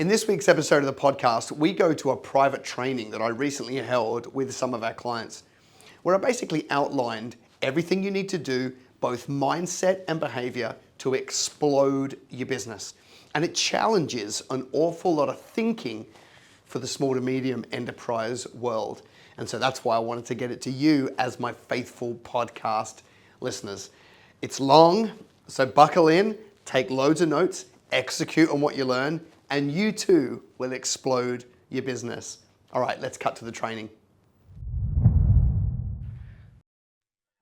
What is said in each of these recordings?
In this week's episode of the podcast, we go to a private training that I recently held with some of our clients, where I basically outlined everything you need to do, both mindset and behavior, to explode your business. And it challenges an awful lot of thinking for the small to medium enterprise world. And so that's why I wanted to get it to you as my faithful podcast listeners. It's long, so buckle in, take loads of notes, execute on what you learn, and you too will explode your business. All right, let's cut to the training.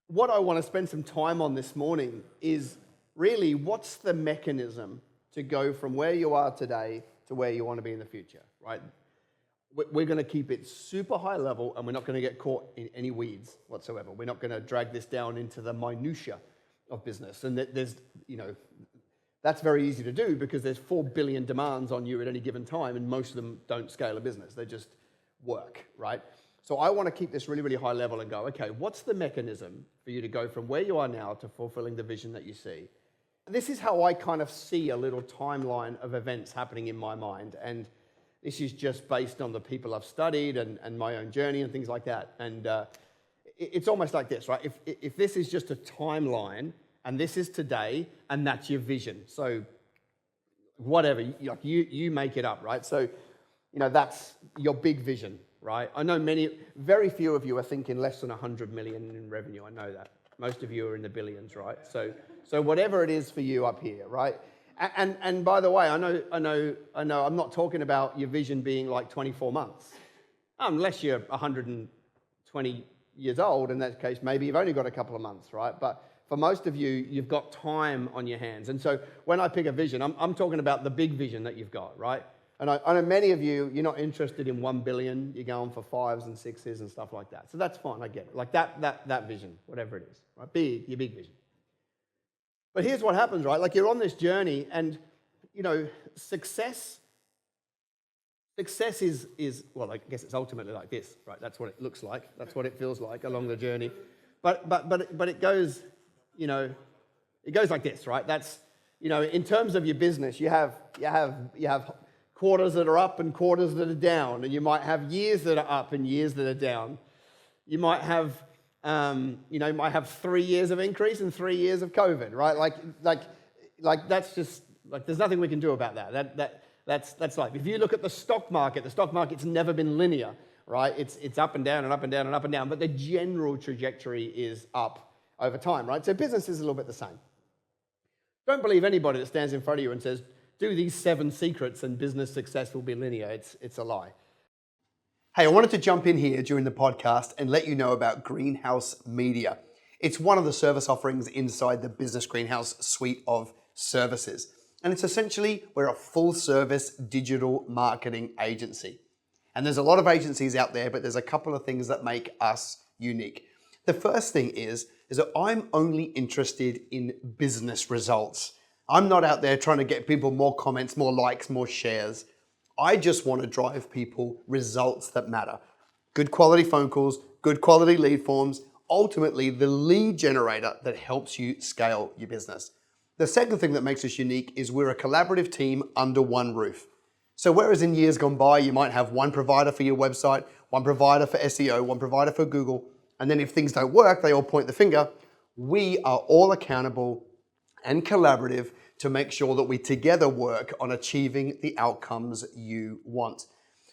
What I want to spend some time on this morning is really what's the mechanism to go from where you are today to where you want to be in the future, right? We're going to keep it super high level and we're not going to get caught in any weeds whatsoever. We're not going to drag this down into the minutia of business. And there's, that's very easy to do because there's 4 billion demands on you at any given time and most of them don't scale a business. They just work, right? So I want to keep this really, really high level and go, okay, what's the mechanism for you to go from where you are now to fulfilling the vision that you see? This is how I kind of see a little timeline of events happening in my mind. And this is just based on the people I've studied and my own journey and things like that. And it's almost like this, right? If this is just a timeline and this is today and that's your vision. So whatever, you make it up, right? So, that's your big vision, right? I know very few of you are thinking less than 100 million in revenue. I know that. Most of you are in the billions, right? So whatever it is for you up here, right? And by the way, I know, I'm not talking about your vision being like 24 months. Unless you're 120 years old, in that case, maybe you've only got a couple of months, right? But for most of you, you've got time on your hands. And so when I pick a vision, I'm talking about the big vision that you've got, right? And I know many of you, you're not interested in 1 billion. You're going for 5s and 6s and stuff like that. So that's fine, I get it. Like that vision, whatever it is, right? Your big vision. But here's what happens, right? Like you're on this journey and, success is, well, I guess it's ultimately like this, right? That's what it looks like. That's what it feels like along the journey. But it goes, it goes like this, right? That's, in terms of your business, you have quarters that are up and quarters that are down, and you might have years that are up and years that are down. You might have, might have 3 years of increase and 3 years of COVID, right? Like that's just like there's nothing we can do about that. That's life. If you look at the stock market's never been linear, right? It's up and down and up and down and up and down, but the general trajectory is up over time, right? So business is a little bit the same. Don't believe anybody that stands in front of you and says, do these 7 secrets and business success will be linear. It's a lie. Hey, I wanted to jump in here during the podcast and let you know about Greenhouse Media. It's one of the service offerings inside the Business Greenhouse suite of services. And it's essentially, we're a full service digital marketing agency. And there's a lot of agencies out there, but there's a couple of things that make us unique. The first thing is that I'm only interested in business results. I'm not out there trying to get people more comments, more likes, more shares. I just want to drive people results that matter. Good quality phone calls, good quality lead forms, ultimately the lead generator that helps you scale your business. The second thing that makes us unique is we're a collaborative team under one roof. So whereas in years gone by, you might have one provider for your website, one provider for SEO, one provider for Google, and then if things don't work, they all point the finger. We are all accountable and collaborative to make sure that we together work on achieving the outcomes you want.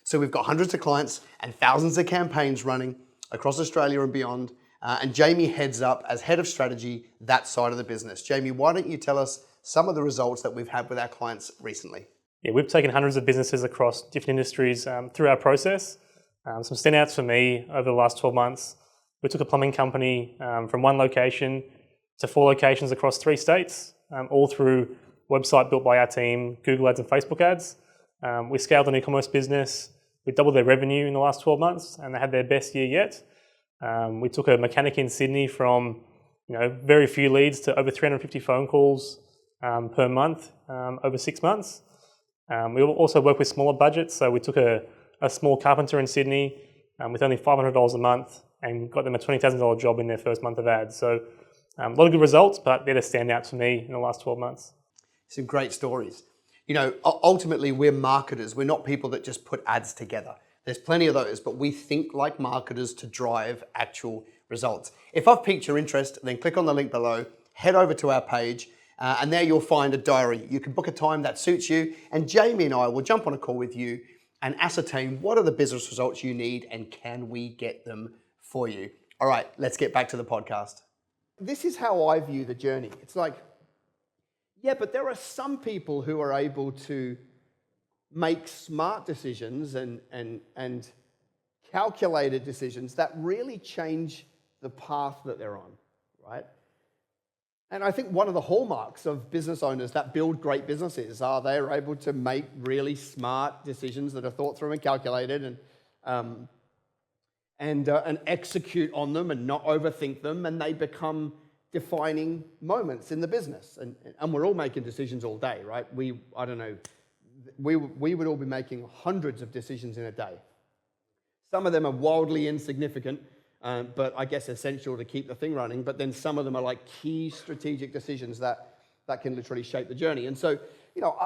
So we've got hundreds of clients and thousands of campaigns running across Australia and beyond. And Jamie heads up as head of strategy, that side of the business. Jamie, why don't you tell us some of the results that we've had with our clients recently? Yeah, we've taken hundreds of businesses across different industries through our process. Some standouts for me over the last 12 months, we took a plumbing company from 1 location to 4 locations across 3 states, all through website built by our team, Google Ads and Facebook Ads. We scaled an e-commerce business. We doubled their revenue in the last 12 months and they had their best year yet. We took a mechanic in Sydney from very few leads to over 350 phone calls per month over 6 months. We also work with smaller budgets, so we took a small carpenter in Sydney with only $500 a month and got them a $20,000 job in their first month of ads. So a lot of good results, but they're the standouts for me in the last 12 months. Some great stories. Ultimately, we're marketers. We're not people that just put ads together. There's plenty of those, but we think like marketers to drive actual results. If I've piqued your interest, then click on the link below, head over to our page, and there you'll find a diary. You can book a time that suits you, and Jamie and I will jump on a call with you and ascertain what are the business results you need and can we get them for you. All right, let's get back to the podcast. This is how I view the journey. It's like, yeah, but there are some people who are able to make smart decisions and calculated decisions that really change the path that they're on, right? And I think one of the hallmarks of business owners that build great businesses are they're able to make really smart decisions that are thought through and calculated and execute on them and not overthink them, and they become defining moments in the business. And we're all making decisions all day, right? I don't know, we would all be making hundreds of decisions in a day. Some of them are wildly insignificant, but I guess essential to keep the thing running. But then some of them are like key strategic decisions that can literally shape the journey. And so,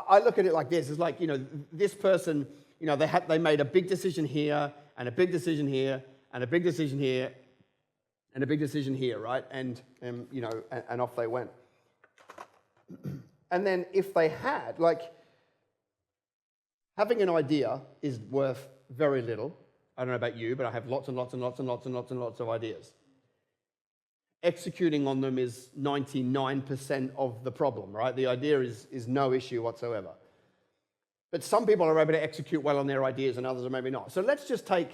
I look at it like this. It's like, this person, they made a big decision here and a big decision here and a big decision here and a big decision here, right? And off they went. And then if they had, having an idea is worth very little. I don't know about you, but I have lots and lots and lots and lots and lots and lots of ideas. Executing on them is 99% of the problem, right? The idea is no issue whatsoever. But some people are able to execute well on their ideas and others are maybe not. So let's just take,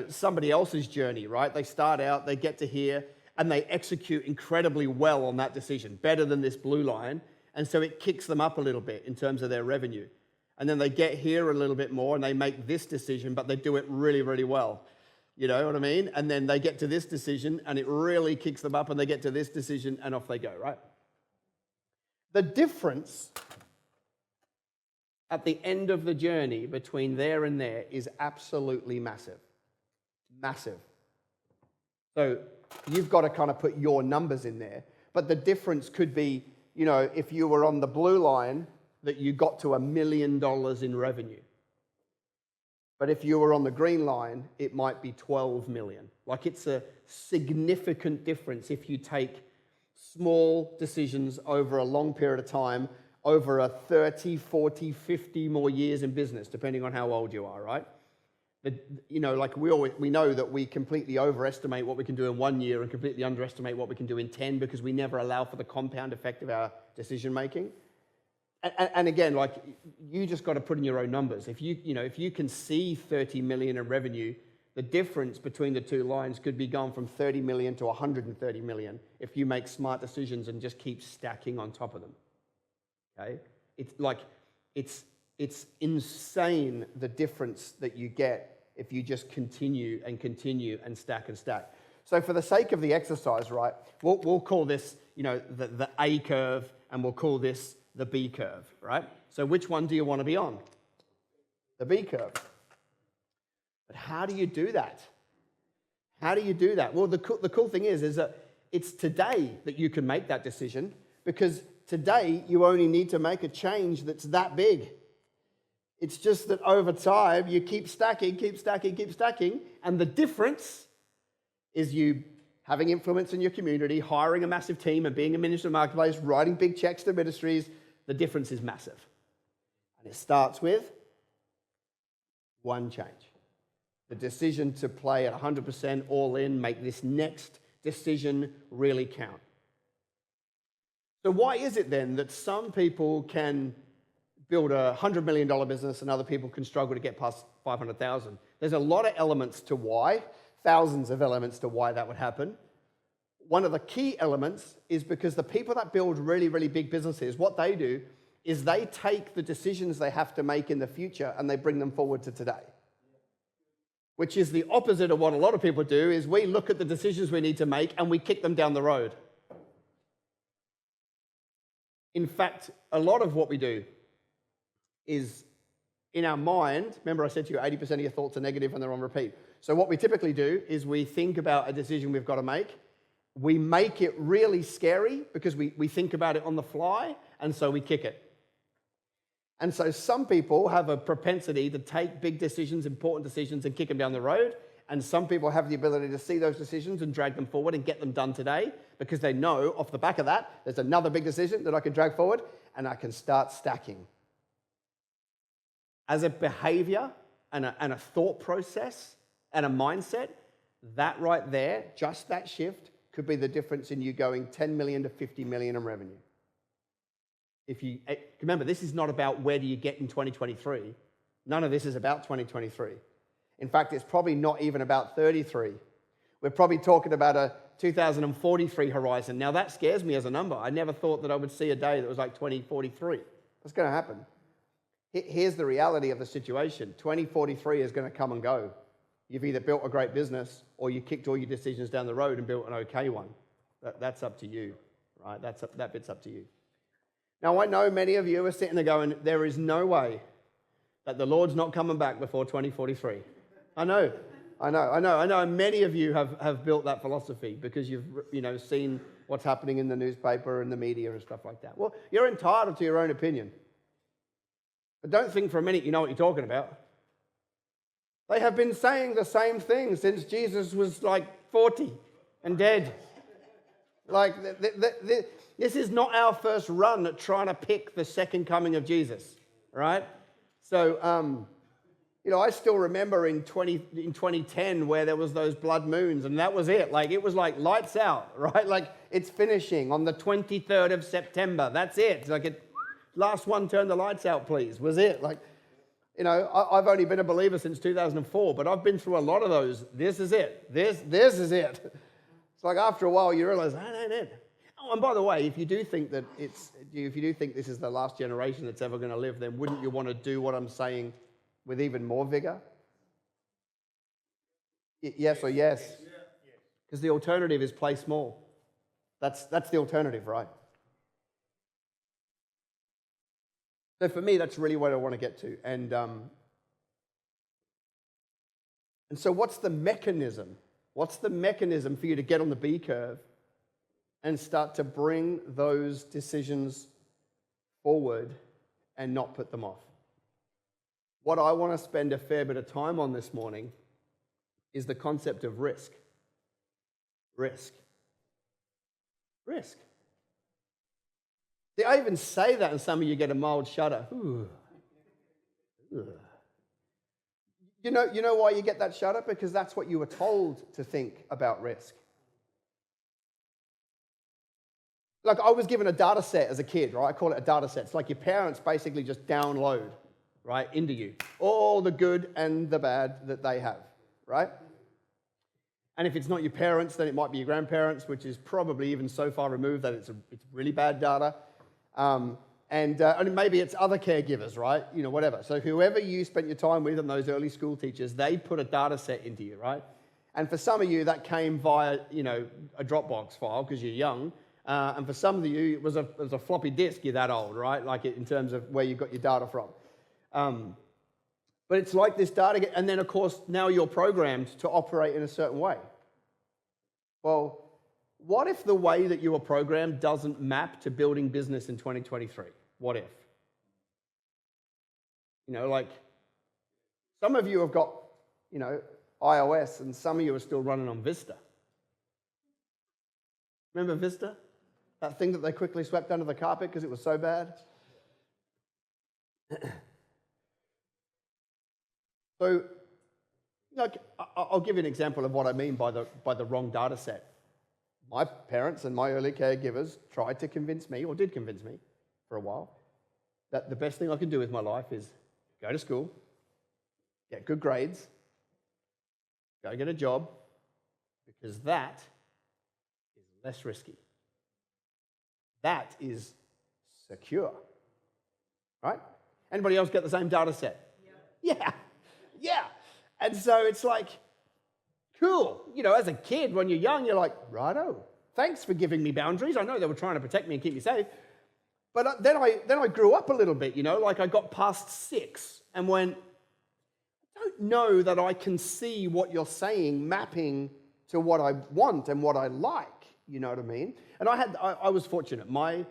somebody else's journey, right? They start out, they get to here, and they execute incredibly well on that decision, better than this blue line. And so it kicks them up a little bit in terms of their revenue. And then they get here a little bit more and they make this decision, but they do it really, really well. You know what I mean? And then they get to this decision and it really kicks them up and they get to this decision and off they go, right? The difference at the end of the journey between there and there is absolutely massive. Massive. So you've got to kind of put your numbers in there. But the difference could be, if you were on the blue line, that you got to $1 million in revenue. But if you were on the green line, it might be 12 million. It's a significant difference if you take small decisions over a long period of time, over a 30, 40, 50 more years in business, depending on how old you are, right? We know that we completely overestimate what we can do in 1 year and completely underestimate what we can do in 10 because we never allow for the compound effect of our decision making. And again, you just got to put in your own numbers. If you can see 30 million in revenue, the difference between the two lines could be gone from 30 million to 130 million if you make smart decisions and just keep stacking on top of them. Okay? It's insane the difference that you get if you just continue and stack and stack. So for the sake of the exercise, right, we'll call this, the A curve, and we'll call this the B curve, right? So which one do you want to be on? The B curve. But how do you do that? How do you do that? Well, the cool thing is that it's today that you can make that decision, because today you only need to make a change that's that big. It's just that over time you keep stacking, and the difference is you having influence in your community, hiring a massive team and being a minister of the marketplace, writing big checks to ministries. The difference is massive. And it starts with one change. The decision to play at 100% all in, make this next decision really count. So why is it then that some people can build a $100 million business and other people can struggle to get past 500,000? There's a lot of elements to why, thousands of elements to why that would happen. One of the key elements is because the people that build really, really big businesses, what they do is they take the decisions they have to make in the future and they bring them forward to today. Which is the opposite of what a lot of people do, is we look at the decisions we need to make and we kick them down the road. In fact, a lot of what we do is in our mind. Remember I said to you, 80% of your thoughts are negative and they're on repeat. So what we typically do is we think about a decision we've got to make. We make it really scary because we think about it on the fly, and so we kick it. And so some people have a propensity to take big decisions, important decisions, and kick them down the road. And some people have the ability to see those decisions and drag them forward and get them done today because they know off the back of that, there's another big decision that I can drag forward and I can start stacking. As a behavior and a thought process and a mindset, that right there, just that shift, could be the difference in you going 10 million to 50 million in revenue. If you remember, this is not about where do you get in 2023. None of this is about 2023. In fact, it's probably not even about 33. We're probably talking about a 2043 horizon. Now, that scares me as a number. I never thought that I would see a day that was like 2043. What's going to happen? Here's the reality of the situation. 2043 is going to come and go. You've either built a great business or you kicked all your decisions down the road and built an okay one. That's up to you, right? That bit's up to you. Now, I know many of you are sitting there going, there is no way that the Lord's not coming back before 2043. I know. And many of you have built that philosophy because you've seen what's happening in the newspaper and the media and stuff like that. Well, you're entitled to your own opinion. But don't think for a minute you know what you're talking about. They have been saying the same thing since Jesus was like 40 and dead. Like, this is not our first run at trying to pick the second coming of Jesus, right? So, I still remember in 2010 where there was those blood moons, and that was it. Like, it was like lights out, right? Like, it's finishing on the 23rd of September. That's it. It's like, last one, turn the lights out, please, was it. Like, I've only been a believer since 2004, but I've been through a lot of those. This is it. This is it. It's like after a while you realize, that ain't it. Oh, and by the way, if you do think this is the last generation that's ever going to live, then wouldn't you want to do what I'm saying with even more vigor? Yes or yes? Because the alternative is play small. That's the alternative, right? So for me, that's really what I want to get to. And so what's the mechanism? What's the mechanism for you to get on the B curve and start to bring those decisions forward and not put them off? What I want to spend a fair bit of time on this morning is the concept of risk. Risk. See, I even say that and some of you get a mild shudder. Ooh. Ugh. You know why you get that shudder? Because that's what you were told to think about risk. Like, I was given a data set as a kid, right? I call it a data set. It's like your parents basically just download, right, into you all the good and the bad that they have, right? And if it's not your parents, then it might be your grandparents, which is probably even so far removed that it's really bad data. And maybe it's other caregivers, right? Whatever. So whoever you spent your time with and those early school teachers, they put a data set into you, right? And for some of you, that came via, a Dropbox file because you're young. And for some of you, it was a floppy disk. You're that old, right? Like in terms of where you got your data from. But it's like this data, and then of course, now you're programmed to operate in a certain way. Well, what if the way that you were programmed doesn't map to building business in 2023? What if? Like some of you have got, iOS and some of you are still running on Vista. Remember Vista? That thing that they quickly swept under the carpet because it was so bad? So, I'll give you an example of what I mean by the wrong data set. My parents and my early caregivers tried to convince me, or did convince me for a while, that the best thing I can do with my life is go to school, get good grades, go get a job, because that is less risky. That is secure. Right? Anybody else get the same data set? Yeah. And so it's like, cool. As a kid, when you're young, you're like, righto, thanks for giving me boundaries. I know they were trying to protect me and keep me safe. But then I grew up a little bit, like I got past 6 and went, I don't know that I can see what you're saying mapping to what I want and what I like. You know what I mean? And I was fortunate. I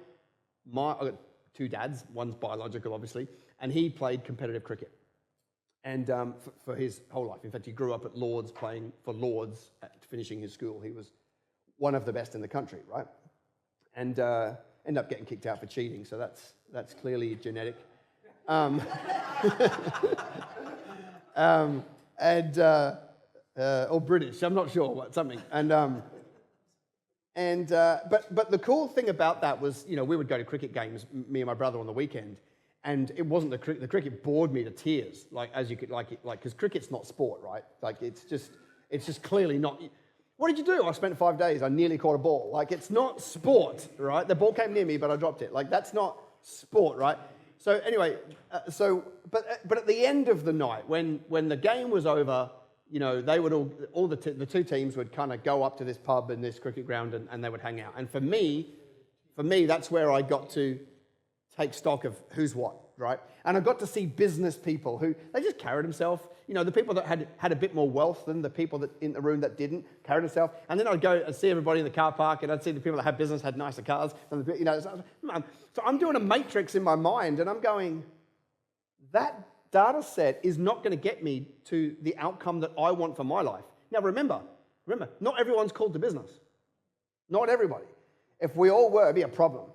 got 2 dads. One's biological, obviously. and he played competitive cricket. And for his whole life. In fact, he grew up at Lord's playing for Lord's, finishing his school. He was one of the best in the country, right? And ended up getting kicked out for cheating, so that's clearly genetic. Or British, I'm not sure, something. But the cool thing about that was, we would go to cricket games, me and my brother, on the weekend. And it wasn't the cricket bored me to tears, because cricket's not sport, right? It's just clearly not. What did you do? I spent 5 days. I nearly caught a ball. It's not sport, right? The ball came near me, but I dropped it. That's not sport, right? So anyway, but at the end of the night, when the game was over, they would all the two teams would kind of go up to this pub and this cricket ground, and they would hang out. And for me, that's where I got to take stock of who's what, right? And I got to see business people who, they just carried themselves. The people that had a bit more wealth than the people that in the room that didn't carried themselves. And then I'd go and see everybody in the car park, and I'd see the people that had business had nicer cars. So I'm doing a matrix in my mind, and I'm going, that data set is not going to get me to the outcome that I want for my life. Now remember, not everyone's called to business. Not everybody. If we all were, it'd be a problem,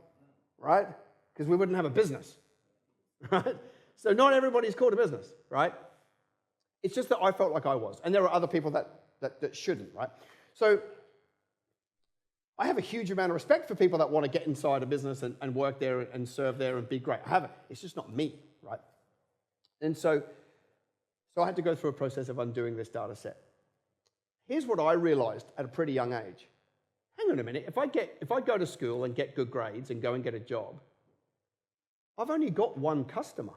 right? Because we wouldn't have a business, right? So not everybody's called to business, right? It's just that I felt like I was. And there are other people that shouldn't, right? So I have a huge amount of respect for people that want to get inside a business and work there and serve there and be great. I have it. It's just not me, right? And so I had to go through a process of undoing this data set. Here's what I realized at a pretty young age. Hang on a minute. If I go to school and get good grades and go and get a job, I've only got one customer.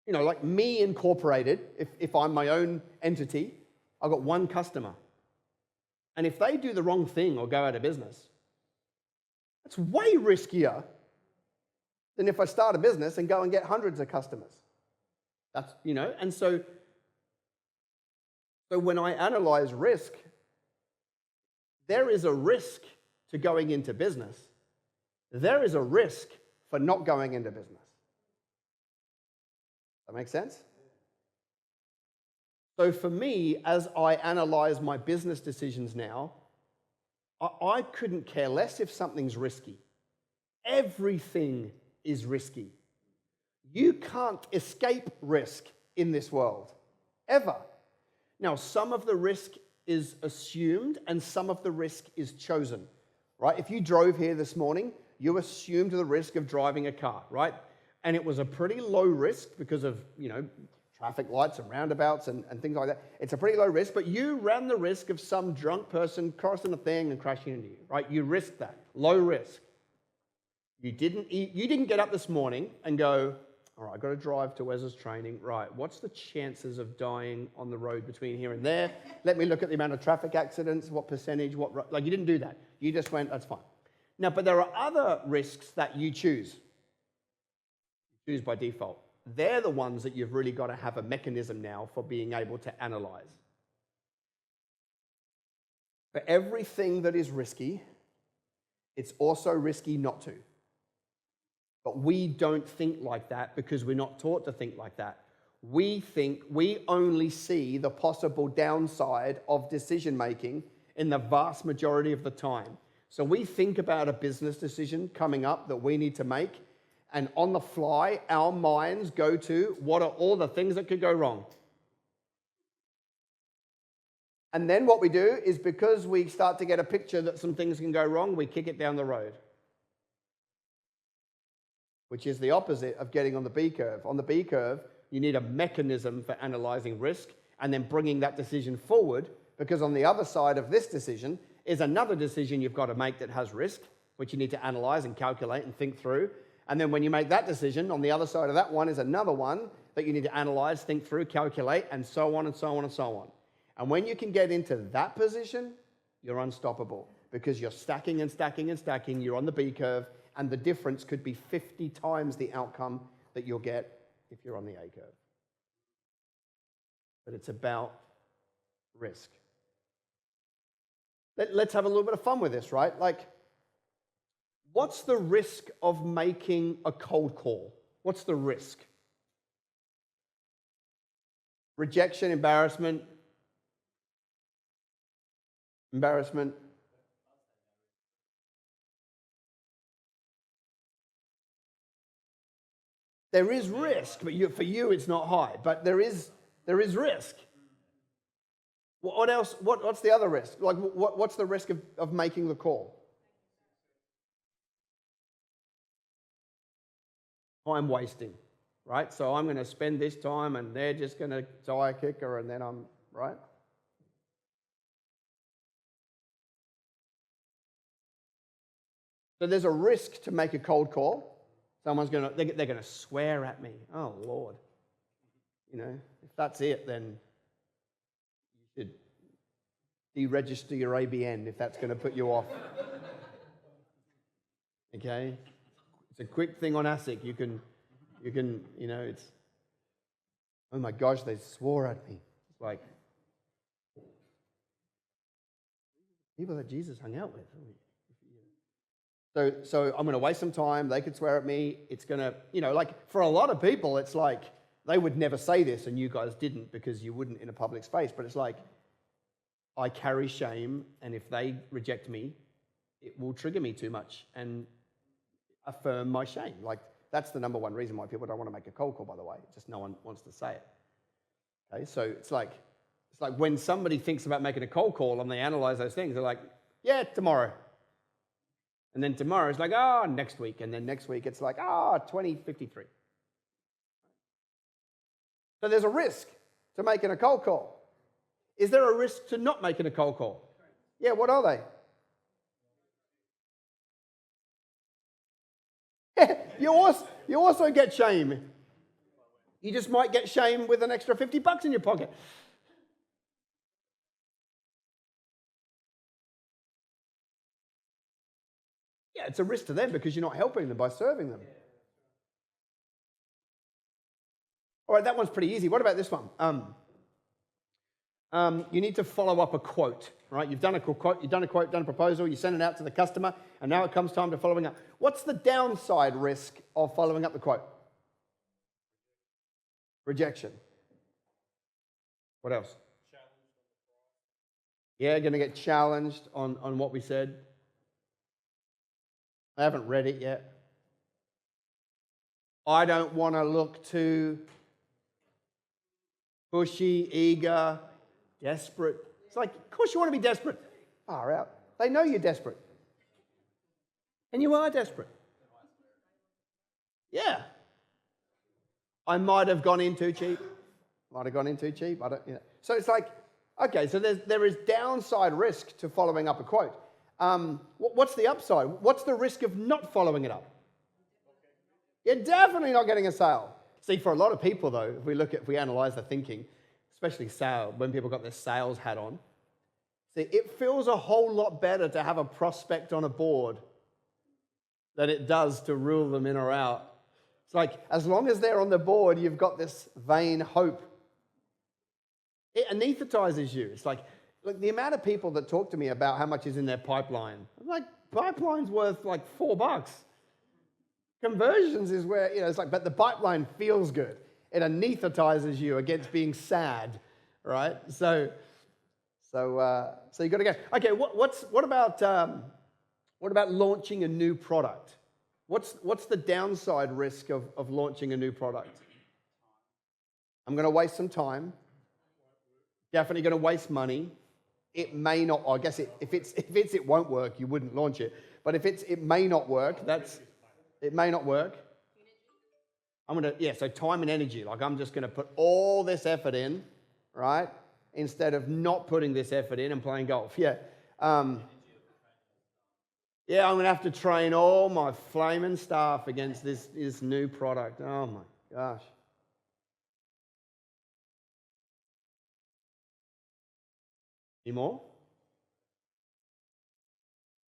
Like me incorporated, if I'm my own entity, I've got one customer. And if they do the wrong thing or go out of business, that's way riskier than if I start a business and go and get hundreds of customers. And so when I analyze risk, there is a risk to going into business. There is a risk for not going into business. That make sense? So for me, as I analyze my business decisions now, I couldn't care less if something's risky. Everything is risky. You can't escape risk in this world, ever. Now, some of the risk is assumed and some of the risk is chosen, right? If you drove here this morning, you assumed the risk of driving a car, right? And it was a pretty low risk because of, traffic lights and roundabouts and things like that. It's a pretty low risk, but you ran the risk of some drunk person crossing a thing and crashing into you, right? You risked that, low risk. You didn't get up this morning and go, all right, I've got to drive to Wes's training. Right, what's the chances of dying on the road between here and there? Let me look at the amount of traffic accidents, what percentage, you didn't do that. You just went, that's fine. Now, but there are other risks that you choose. You choose by default. They're the ones that you've really got to have a mechanism now for being able to analyze. For everything that is risky, it's also risky not to. But we don't think like that because we're not taught to think like that. We only see the possible downside of decision making in the vast majority of the time. So we think about a business decision coming up that we need to make, and on the fly, our minds go to what are all the things that could go wrong. And then what we do is, because we start to get a picture that some things can go wrong, we kick it down the road, which is the opposite of getting on the B curve. On the B curve, you need a mechanism for analyzing risk and then bringing that decision forward, because on the other side of this decision is another decision you've got to make that has risk, which you need to analyze and calculate and think through. And then when you make that decision, on the other side of that one is another one that you need to analyze, think through, calculate, and so on and so on and so on. And when you can get into that position, you're unstoppable, because you're stacking and stacking and stacking, you're on the B curve, and the difference could be 50 times the outcome that you'll get if you're on the A curve. But it's about risk. Let's have a little bit of fun with this, right? What's the risk of making a cold call? What's the risk? Rejection, embarrassment. Embarrassment. There is risk, but for you it's not high. But there is risk. What else? What's the other risk? Like, what's the risk of making the call? Time wasting, right? So I'm going to spend this time, and they're just going to tire kicker, and then I'm right. So there's a risk to make a cold call. Someone's going to, they're going to swear at me. Oh, Lord. You know, if that's it, then you should deregister your ABN if that's going to put you off. Okay? It's a quick thing on ASIC. You can, you know, it's, oh my gosh, they swore at me. It's like, people that Jesus hung out with. So I'm going to waste some time. They could swear at me. It's going to, you know, like for a lot of people, it's like they would never say this and you guys didn't because you wouldn't in a public space. But it's like, I carry shame, and if they reject me, it will trigger me too much and affirm my shame. Like that's the number one reason why people don't want to make a cold call, by the way. Just no one wants to say it. Okay, so it's like when somebody thinks about making a cold call and they analyze those things, they're like, yeah, tomorrow. And then tomorrow is like, next week. And then next week it's like, 2053. So there's a risk to making a cold call. Is there a risk to not making a cold call? Yeah, what are they? You also get shame. You just might get shame with an extra $50 in your pocket. Yeah, it's a risk to them because you're not helping them by serving them. All right, that one's pretty easy. What about this one? You need to follow up a quote, right? You've done a quote, done a proposal, you send it out to the customer, and now it comes time to following up. What's the downside risk of following up the quote? Rejection. What else? Yeah, going to get challenged on what we said. I haven't read it yet. I don't want to look too pushy, eager, desperate. It's like, of course you want to be desperate. Far out. They know you're desperate. And you are desperate. Yeah. I might have gone in too cheap. I don't, you know. So it's like, okay, so there is downside risk to following up a quote. What's the upside? What's the risk of not following it up? You're definitely not getting a sale. See, for a lot of people though, if we analyze the thinking, especially sales, when people got their sales hat on, see, it feels a whole lot better to have a prospect on a board than it does to rule them in or out. It's like, as long as they're on the board, you've got this vain hope. It anesthetizes you. It's like, look, the amount of people that talk to me about how much is in their pipeline, I'm like, pipeline's worth like $4. Conversions is where, you know, it's like, but the pipeline feels good. It anesthetizes you against being sad, right? So you got to go. Okay, what about launching a new product? What's the downside risk of launching a new product? I'm going to waste some time. Definitely going to waste money. It may not. I guess if it won't work, you wouldn't launch it. But if it may not work, it may not work. So time and energy. Like I'm just going to put all this effort in, right? Instead of not putting this effort in and playing golf. Yeah. I'm going to have to train all my flaming staff against this new product. Oh my gosh. Any more?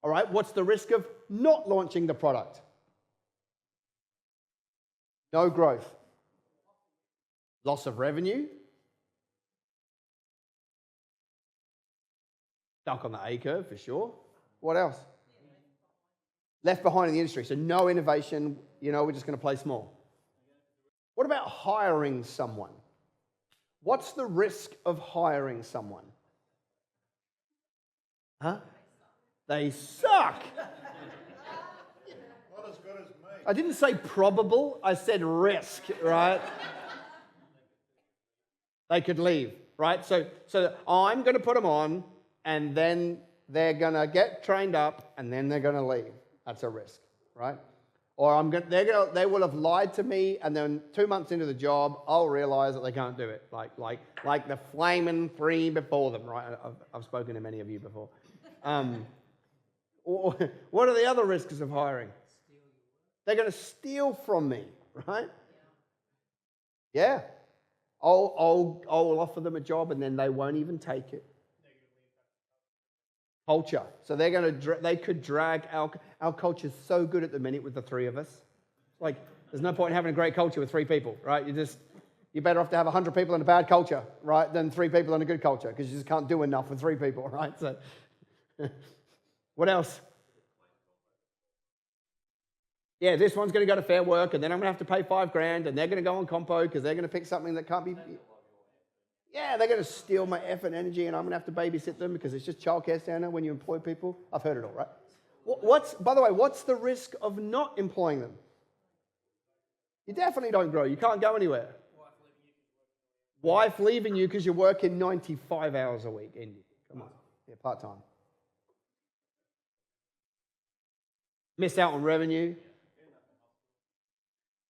All right, what's the risk of not launching the product? No growth. Loss of revenue. Stuck on the A curve for sure. What else? left behind in the industry. So no innovation, we're just going to play small. What about hiring someone? What's the risk of hiring someone? Huh? They suck. Not as good as me. I didn't say probable, I said risk, right? They could leave, right? So I'm going to put them on, and then they're going to get trained up, and then they're going to leave. That's a risk, right? Or they will have lied to me, and then 2 months into the job, I'll realize that they can't do it. Like the flaming three before them, right? I've spoken to many of you before. What are the other risks of hiring? They're going to steal from me, right? Yeah. I'll offer them a job, and then they won't even take it. Culture. So they could drag our culture's so good at the minute with the three of us. Like, there's no point in having a great culture with 3 people, right? You're better off to have 100 people in a bad culture, right, than 3 people in a good culture, because you just can't do enough with 3 people, right? So, what else? Yeah, this one's going to go to Fair Work, and then I'm going to have to pay $5,000, and they're going to go on Compo because they're going to pick something that can't be. Yeah, they're going to steal my effort and energy, and I'm going to have to babysit them because it's just childcare standard when you employ people. I've heard it all, right? By the way, what's the risk of not employing them? You definitely don't grow. You can't go anywhere. Wife leaving you because you're working 95 hours a week. Indy. Come on. Yeah, part-time. Miss out on revenue.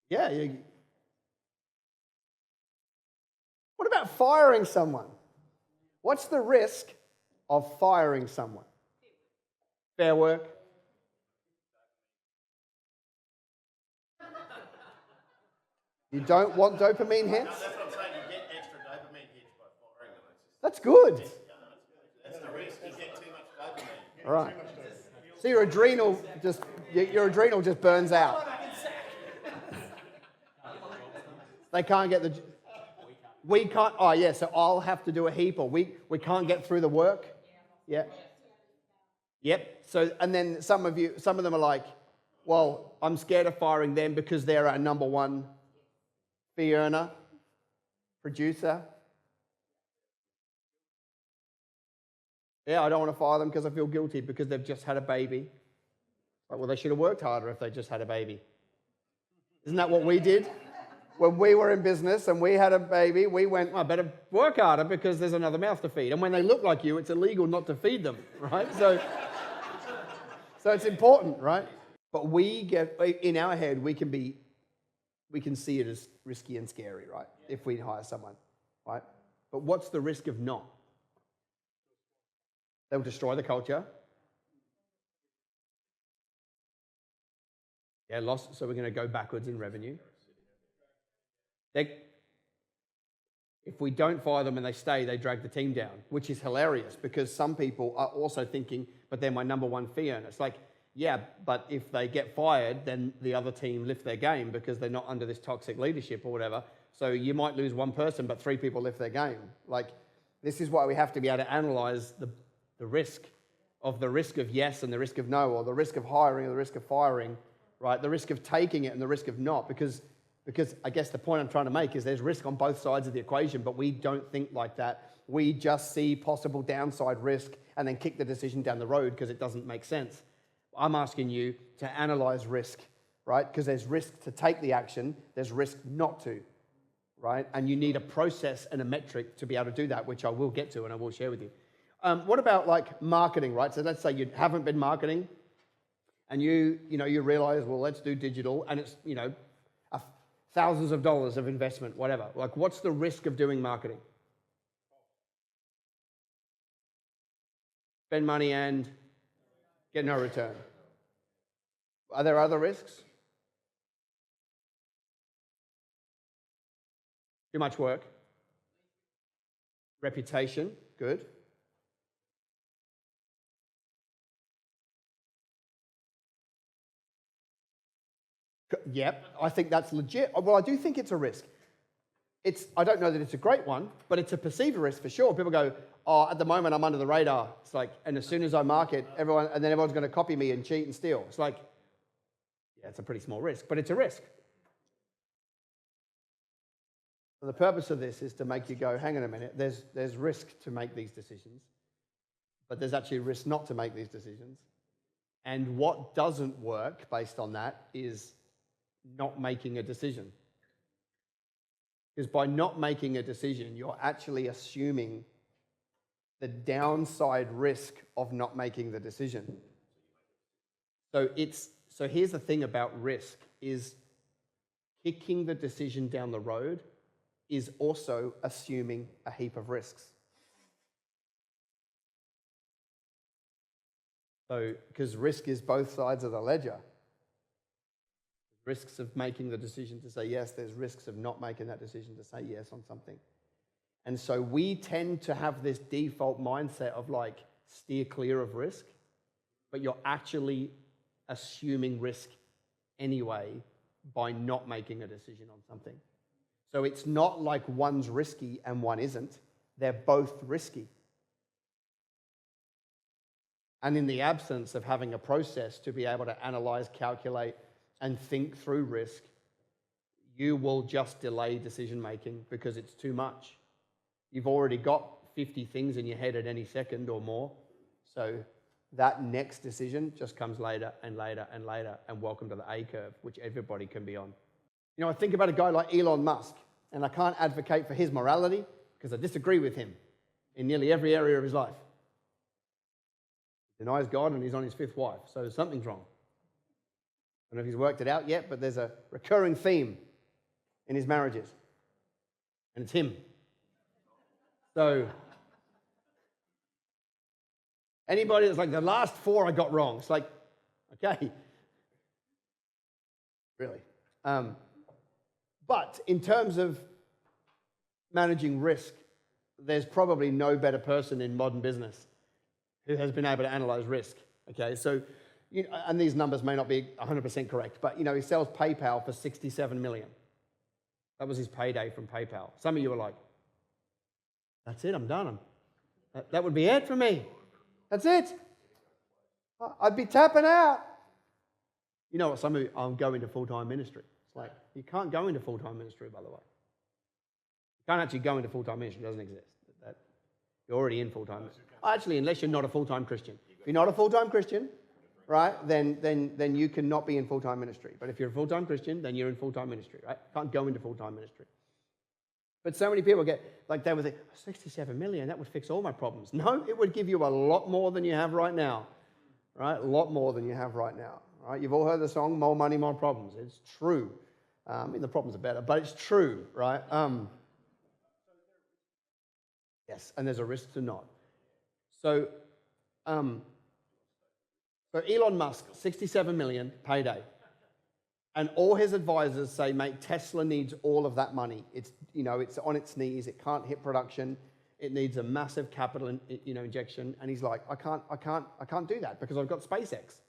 Yeah. What about firing someone? What's the risk of firing someone? Fair Work. You don't want dopamine hits? No, that's what I'm saying. You get extra dopamine hits by firing them. That's good. That's the risk. You get too much dopamine. All right. So your adrenal just burns out. They can't get we can't. Oh yeah. So I'll have to do a heap, or we can't get through the work. Yeah. Yep. So and then some of them are like, well, I'm scared of firing them because they're our number one fee earner, producer. Yeah, I don't want to fire them because I feel guilty because they've just had a baby. Like, well, they should have worked harder if they just had a baby. Isn't that what we did? When we were in business and we had a baby, we went, I better work harder because there's another mouth to feed. And when they look like you, it's illegal not to feed them, right? So it's important, right? But in our head, we can see it as risky and scary, right? If we hire someone, right? But what's the risk of not? They'll destroy the culture. Yeah, loss. So we're going to go backwards in revenue. If we don't fire them and they stay, they drag the team down, which is hilarious because some people are also thinking, but they're my number one fee earner. It's like, yeah, but if they get fired, then the other team lift their game because they're not under this toxic leadership or whatever. So you might lose one person, but 3 people lift their game. Like, this is why we have to be able to analyze the risk of yes and the risk of no, or the risk of hiring or the risk of firing, right? The risk of taking it and the risk of not, because I guess the point I'm trying to make is there's risk on both sides of the equation, but we don't think like that. We just see possible downside risk and then kick the decision down the road because it doesn't make sense. I'm asking you to analyze risk, right? Because there's risk to take the action, there's risk not to, right? And you need a process and a metric to be able to do that, which I will get to and I will share with you. What about like marketing, right? So let's say you haven't been marketing and you realize, well, let's do digital, and it's, thousands of dollars of investment, whatever. Like, what's the risk of doing marketing? Spend money and get no return. Are there other risks? Too much work. Reputation, good. Yep, I think that's legit. Well, I do think it's a risk. I don't know that it's a great one, but it's a perceived risk for sure. People go, oh, at the moment I'm under the radar. It's like, and as soon as I market, everyone's going to copy me and cheat and steal. It's like, That's a pretty small risk, but it's a risk. So the purpose of this is to make you go, hang on a minute, there's risk to make these decisions, but there's actually risk not to make these decisions. And what doesn't work based on that is not making a decision. Because by not making a decision, you're actually assuming the downside risk of not making the decision. So here's the thing about risk is kicking the decision down the road is also assuming a heap of risks. So, because risk is both sides of the ledger. Risks of making the decision to say yes, there's risks of not making that decision to say yes on something. And so we tend to have this default mindset of like, steer clear of risk, but you're actually assuming risk anyway by not making a decision on something. So it's not like one's risky and one isn't. They're both risky. And in the absence of having a process to be able to analyze, calculate, and think through risk, you will just delay decision making because it's too much. You've already got 50 things in your head at any second or more. So that next decision just comes later and later and later, and welcome to the A curve, which everybody can be on. You know, I think about a guy like Elon Musk, and I can't advocate for his morality because I disagree with him in nearly every area of his life. He denies God and he's on his 5th wife, so something's wrong. I don't know if he's worked it out yet, but there's a recurring theme in his marriages, and it's him. So anybody that's like, the last 4 I got wrong, it's like, okay, really. But in terms of managing risk, there's probably no better person in modern business who has been able to analyze risk. Okay, so, and these numbers may not be 100% correct, but he sells PayPal for $67 million. That was his payday from PayPal. Some of you are like, that's it, I'm done. That would be it for me. That's it. I'd be tapping out. You know what, some of you, I'm going to full-time ministry. It's like, you can't go into full-time ministry, by the way. You can't actually go into full-time ministry. It doesn't exist. You're already in full-time ministry. Actually, unless you're not a full-time Christian. If you're not a full-time Christian, right, then you cannot be in full-time ministry. But if you're a full-time Christian, then you're in full-time ministry, right? You can't go into full-time ministry. But so many people get, like they would think, 67 million, that would fix all my problems. No, it would give you a lot more than you have right now, right? A lot more than you have right now, right? You've all heard the song, more money, more problems. It's true. I mean, the problems are better, but it's true, right? Yes, and there's a risk to not. So Elon Musk, 67 million payday. And all his advisors say, mate, Tesla needs all of that money. It's on its knees. It can't hit production. It needs a massive capital, injection. And he's like, I can't do that because I've got SpaceX,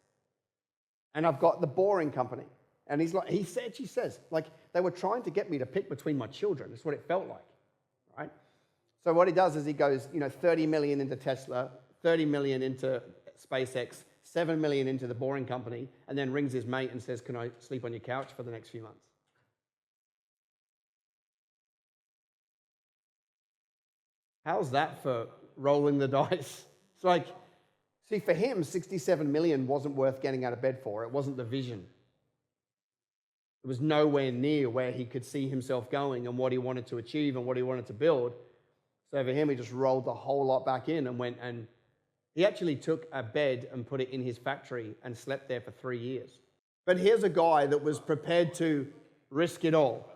and I've got the Boring Company. And he's like, she says, like they were trying to get me to pick between my children. That's what it felt like, right? So what he does is he goes, 30 million into Tesla, 30 million into SpaceX, 7 million into the Boring Company, and then rings his mate and says, can I sleep on your couch for the next few months? How's that for rolling the dice? It's like, see, for him, 67 million wasn't worth getting out of bed for. It wasn't the vision. It was nowhere near where he could see himself going and what he wanted to achieve and what he wanted to build. So for him, he just rolled the whole lot back in and went, and he actually took a bed and put it in his factory and slept there for 3 years. But here's a guy that was prepared to risk it all.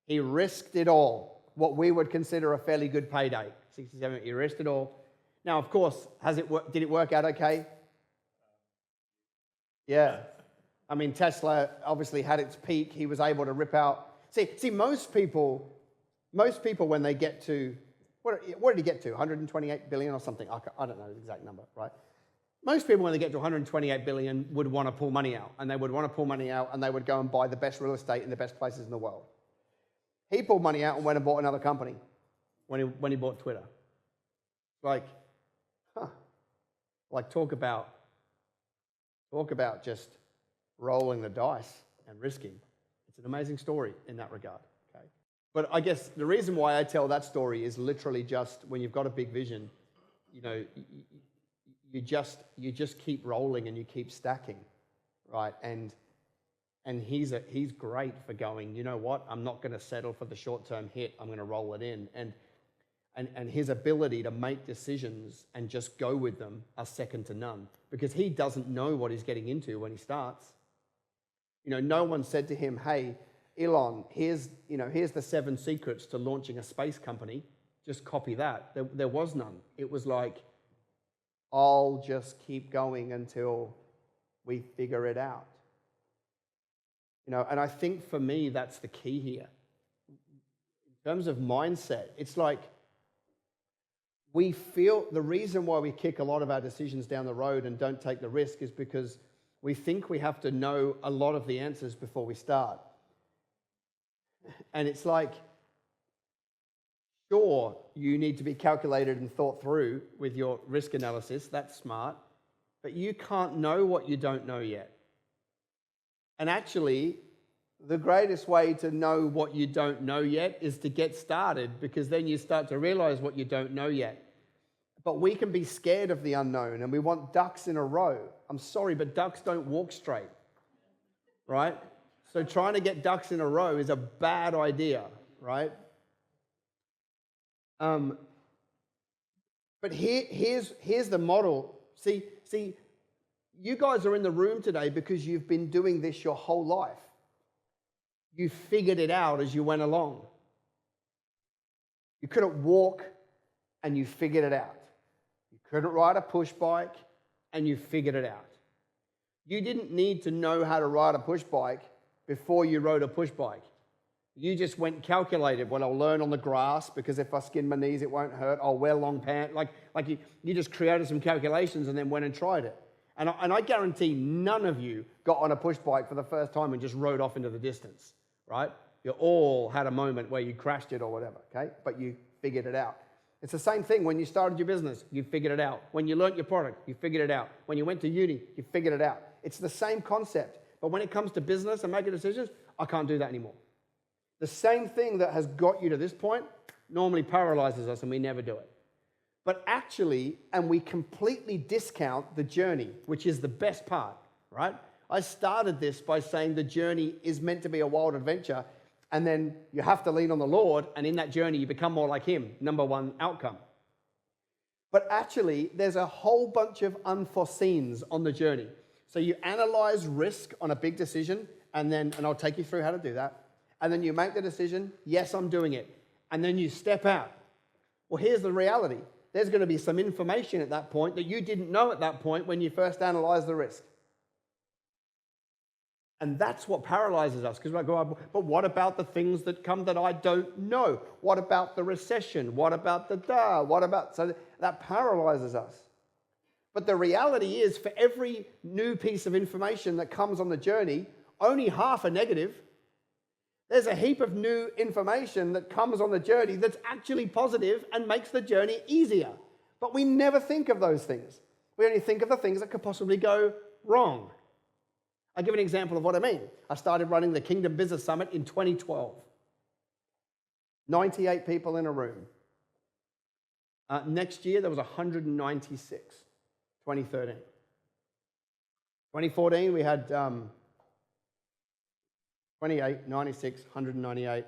He risked it all, what we would consider a fairly good payday. 67, he risked it all. Now, of course, did it work out okay? Yeah. I mean, Tesla obviously had its peak. He was able to rip out. See, most people when they get to, what did he get to? 128 billion or something? I don't know the exact number, right? Most people, when they get to 128 billion, would want to pull money out, and they would want to pull money out, and they would go and buy the best real estate in the best places in the world. He pulled money out and went and bought another company when he bought Twitter. Like, like talk about just rolling the dice and risking. It's an amazing story in that regard. Okay? But I guess the reason why I tell that story is literally just when you've got a big vision, you know, you just keep rolling and you keep stacking, right? And he's great for going, you know what? I'm not going to settle for the short-term hit. I'm going to roll it in. And his ability to make decisions and just go with them are second to none, because he doesn't know what he's getting into when he starts. You know, no one said to him, hey, Elon, here's the 7 secrets to launching a space company. Just copy that. There was none. It was like, I'll just keep going until we figure it out. You know, and I think for me, that's the key here. In terms of mindset, it's like we feel the reason why we kick a lot of our decisions down the road and don't take the risk is because we think we have to know a lot of the answers before we start. And it's like, sure, you need to be calculated and thought through with your risk analysis. That's smart. But you can't know what you don't know yet. And actually, the greatest way to know what you don't know yet is to get started, because then you start to realize what you don't know yet. But we can be scared of the unknown and we want ducks in a row. I'm sorry, but ducks don't walk straight, right? So trying to get ducks in a row is a bad idea, right? But here's the model. See, you guys are in the room today because you've been doing this your whole life. You figured it out as you went along. You couldn't walk and you figured it out. You couldn't ride a push bike and you figured it out. You didn't need to know how to ride a push bike before you rode a push bike. You just went and calculated, well, I'll learn on the grass because if I skin my knees, it won't hurt. I'll wear long pants. Like you just created some calculations and then went and tried it. And I guarantee none of you got on a push bike for the first time and just rode off into the distance, right? You all had a moment where you crashed it or whatever, okay? But you figured it out. It's the same thing when you started your business, you figured it out. When you learnt your product, you figured it out. When you went to uni, you figured it out. It's the same concept. But when it comes to business and making decisions, I can't do that anymore. The same thing that has got you to this point normally paralyzes us and we never do it. But actually, and we completely discount the journey, which is the best part, right? I started this by saying the journey is meant to be a wild adventure, and then you have to lean on the Lord, and in that journey, you become more like Him, number one outcome. But actually, there's a whole bunch of unforeseens on the journey. So you analyze risk on a big decision, and I'll take you through how to do that. And then you make the decision, yes, I'm doing it. And then you step out. Well, here's the reality. There's going to be some information at that point that you didn't know at that point when you first analyzed the risk. And that's what paralyzes us, because we're like, but what about the things that come that I don't know? What about the recession? What about the so that paralyzes us. But the reality is, for every new piece of information that comes on the journey, only half are negative. There's a heap of new information that comes on the journey that's actually positive and makes the journey easier. But we never think of those things. We only think of the things that could possibly go wrong. I'll give an example of what I mean. I started running the Kingdom Business Summit in 2012. 98 people in a room. Next year, there was 196, 2013. 2014, we had 28, 96, 198.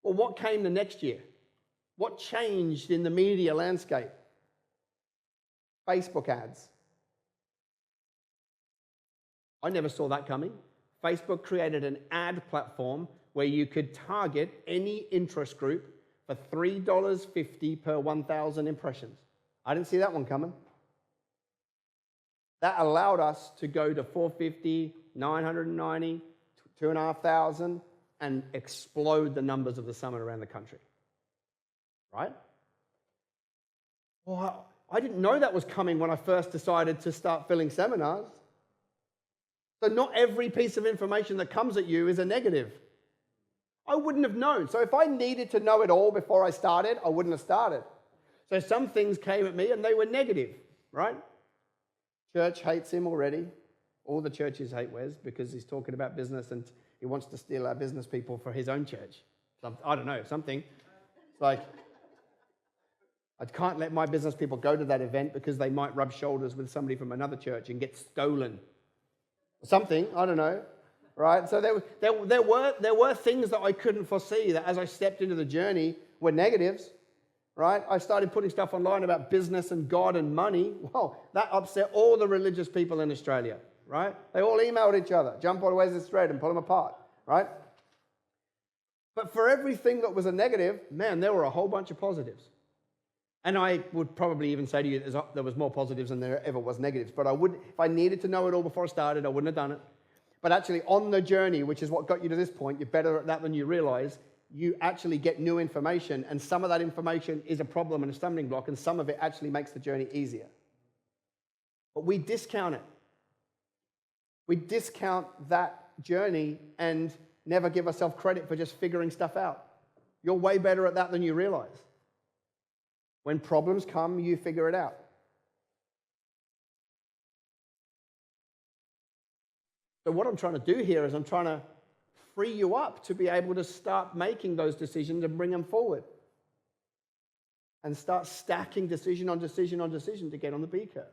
Well, what came the next year? What changed in the media landscape? Facebook ads. I never saw that coming. Facebook created an ad platform where you could target any interest group for $3.50 per 1,000 impressions. I didn't see that one coming. That allowed us to go to 450, 990, 2,500, and explode the numbers of the summit around the country. Right? Well, I didn't know that was coming when I first decided to start filling seminars. So not every piece of information that comes at you is a negative. I wouldn't have known. So if I needed to know it all before I started, I wouldn't have started. So some things came at me and they were negative, right? Church hates him already. All the churches hate Wes because he's talking about business and he wants to steal our business people for his own church. I don't know, something. It's like, I can't let my business people go to that event because they might rub shoulders with somebody from another church and get stolen. Something, I don't know, right? So there were things that I couldn't foresee that as I stepped into the journey were negatives, right? I started putting stuff online about business and God and money. Well, that upset all the religious people in Australia, right? They all emailed each other, jump on Wes' thread and pull them apart, right? But for everything that was a negative, man, there were a whole bunch of positives. And I would probably even say to you there was more positives than there ever was negatives. But if I needed to know it all before I started, I wouldn't have done it. But actually on the journey, which is what got you to this point, you're better at that than you realize, you actually get new information. And some of that information is a problem and a stumbling block, and some of it actually makes the journey easier. But we discount it. We discount that journey and never give ourselves credit for just figuring stuff out. You're way better at that than you realize. When problems come, you figure it out. So what I'm trying to do here is I'm trying to free you up to be able to start making those decisions and bring them forward. And start stacking decision on decision on decision to get on the B curve.